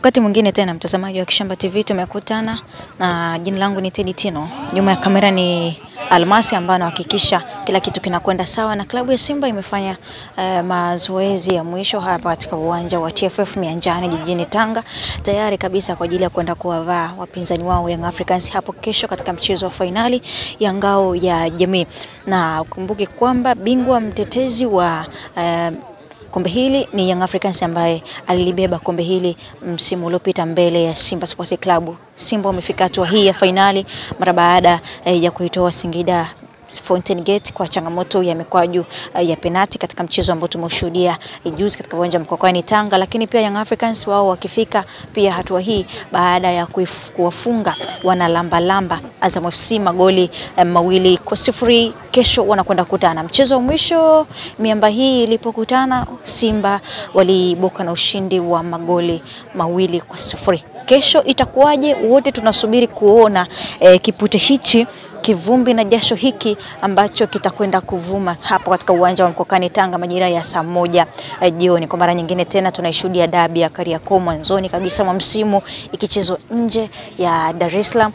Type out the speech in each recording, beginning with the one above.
Wakati mwingine tena mtazamaji wa Kishamba TV tumekutana na jina langu ni Teddy Tino. Nyuma ya kamera ni Almasi ambaye anahakikisha kila kitu kinakwenda sawa, na klabu ya Simba imefanya mazoezi ya mwisho hapa katika uwanja wa TFF Mianjani jijini Tanga, tayari kabisa kwa ajili ya kwenda kuwavaa wapinzani wao Young Africans hapo kesho katika mchezo wa finali ya ngao ya jamii. Na ukumbuke kwamba bingwa mtetezi wa kombe hili ni Young Africans ambaye alibeba kombe hili msimu uliopita mbele ya Simba Sports Club. Simba wamefika hatua hii ya finali mara baada ya kuitoa Singida Fountain Gate kwa changamoto ya mikwaju ya penalti katika mchezo ambao tumeshuhudia juzi katika uwanja Mkwakwani Tanga. Lakini pia Young Africans wao wakifika pia hatua hii baada ya kuwafunga wana lamba Azam FC magoli 2-0. Kesho wanakwenda kukutana. Mchezo wa mwisho miamba hii ilipokutana, Simba waliibuka na ushindi wa magoli 2-0. Kesho itakuwaje? Wote tunasubiri kuona kipute hichi, kivumbi na jasho hiki ambacho kitakwenda kuvuma hapo katika uwanja wa Mkwakwani Tanga majira ya saa 1 jioni. Kwa mara nyingine tena tunaishuhudia dabi ya Kariakoo mwanzoni kabisa mwa msimu ikichezwa nje ya Dar es Salaam,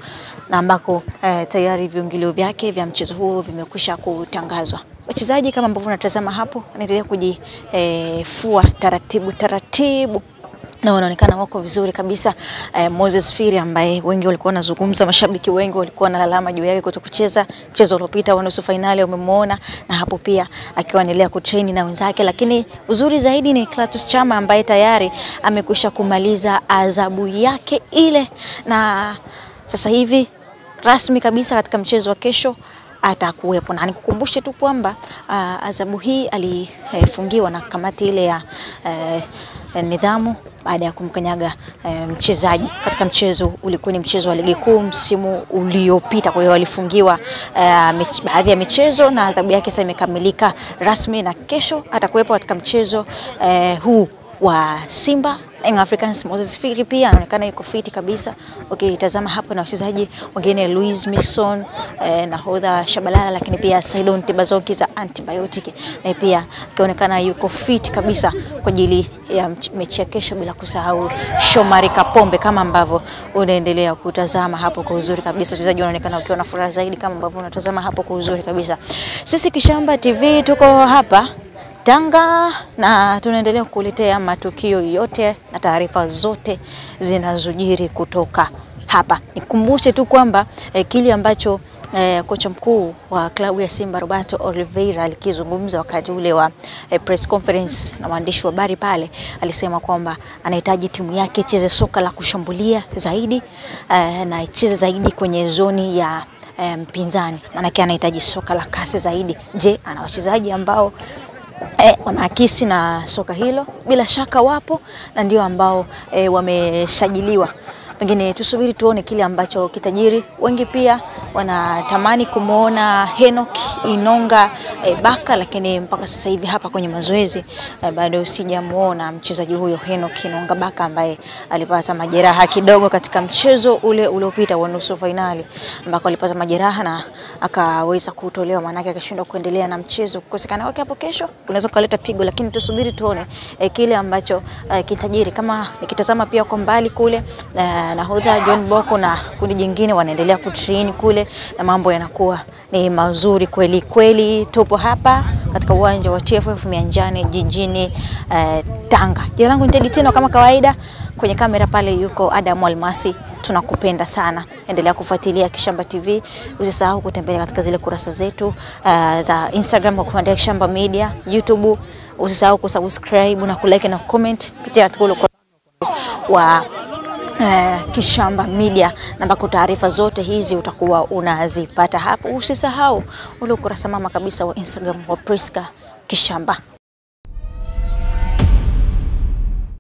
na ambako tayari viingilio vyake vya mchezo huo vimekwisha kutangazwa. Wachezaji kama ambavyo unatazama hapo wanaendelea kujifua taratibu na wanaonekana wako vizuri kabisa. Moses Firi ambaye wengi walikuwa wanazungumza, mashabiki wengi walikuwa wanalalama juu yake kutokucheza mchezo uliopita wa nusu finali, umemuona na hapo pia akiwa anaendelea kutrain na wenzake. Lakini uzuri zaidi ni Clatous Chama ambaye tayari amekwisha kumaliza adhabu yake ile, na sasa hivi rasmi kabisa katika mchezo wa kesho atakuwepo. Na nikukumbushe tu kwamba adhabu hii alifungiwa na kamati ile ya nidhamu baada ya kumkanyaga mchezaji katika mchezo ulikuwa ni mchezo wa ligi kuu msimu uliopita. Kwa hiyo alifungiwa baadhi ya michezo na adhabu yake sasa imekamilika rasmi, na kesho atakuwepo katika mchezo huu wa Simba Young Africans. Moses Firi pia anaonekana yuko fiti kabisa. Tazama hapo na wachezaji wengine Luis Mixon, nahodha Shabalala, lakini pia Saidon Tibazoki za antibiotic, na pia kaonekana yuko fit kabisa kwa ajili ya mechi ya kesho, bila kusahau Shomari Kapombe kama ambavyo unaendelea kutazama hapo kwa uzuri kabisa. Wachezaji wanaonekana wakiwa na furaha zaidi kama ambavyo unatazama hapo kwa uzuri kabisa. Sisi Kishamba TV tuko hapa Tanga na tunaendelea kukuletea matukio yote na taarifa zote zinazojiri kutoka hapa. Nikumbushe tu kwamba kile ambacho kocha mkuu wa klabu ya Simba Roberto Oliveira alikizungumza wakati ule wa press conference na waandishi wa habari pale, alisema kwamba anahitaji timu yake icheze soka la kushambulia zaidi na icheze zaidi kwenye zoni ya mpinzani. Maana yake anahitaji soka la kasi zaidi. Je, ana wachezaji ambao wanaakisi na soka hilo? Bila shaka wapo, na ndio ambao wamesajiliwa. Pengine tusubiri tuone kile ambacho kitajiri. Wengi pia wanatamani kumuona Enock Inonga Baka, lakini mpaka sasa hivi hapa kwenye mazoezi bado sijamuona mchezaji huyo Enock Inonga Baka ambaye alipata majeraha kidogo katika mchezo ule uliopita wa nusu finali, ambako alipata majeraha na akaweza kutolewa, maana yake akashindwa kuendelea na mchezo. Kukosekana kwake hapo kesho kunaweza kuleta pigo, lakini tusubiri tuone kile ambacho kitajiri. Kama nikitazama pia kwa mbali kule nahodha John Boko na kundi jingine wanaendelea kutrain kule, na mambo yanakuwa ni mazuri kweli kweli. Tupo hapa katika uwanja wa TFF Mianjani jijini Tanga. Jina langu ni Teddy Tino kama kawaida, kwenye kamera pale yuko Adam Almasi. Tunakupenda sana. Endelea kufuatilia Kishamba TV. Usisahau kutembelea katika zile kurasa zetu za Instagram kwa kuandika Kishamba Media, YouTube. Usisahau kusubscribe na kulike na comment kupitia tukolo wa Kishamba Media, na ambako taarifa zote hizi utakuwa unazipata hapo. Usisahau ule ukurasa mama kabisa wa Instagram wa Priska Kishamba.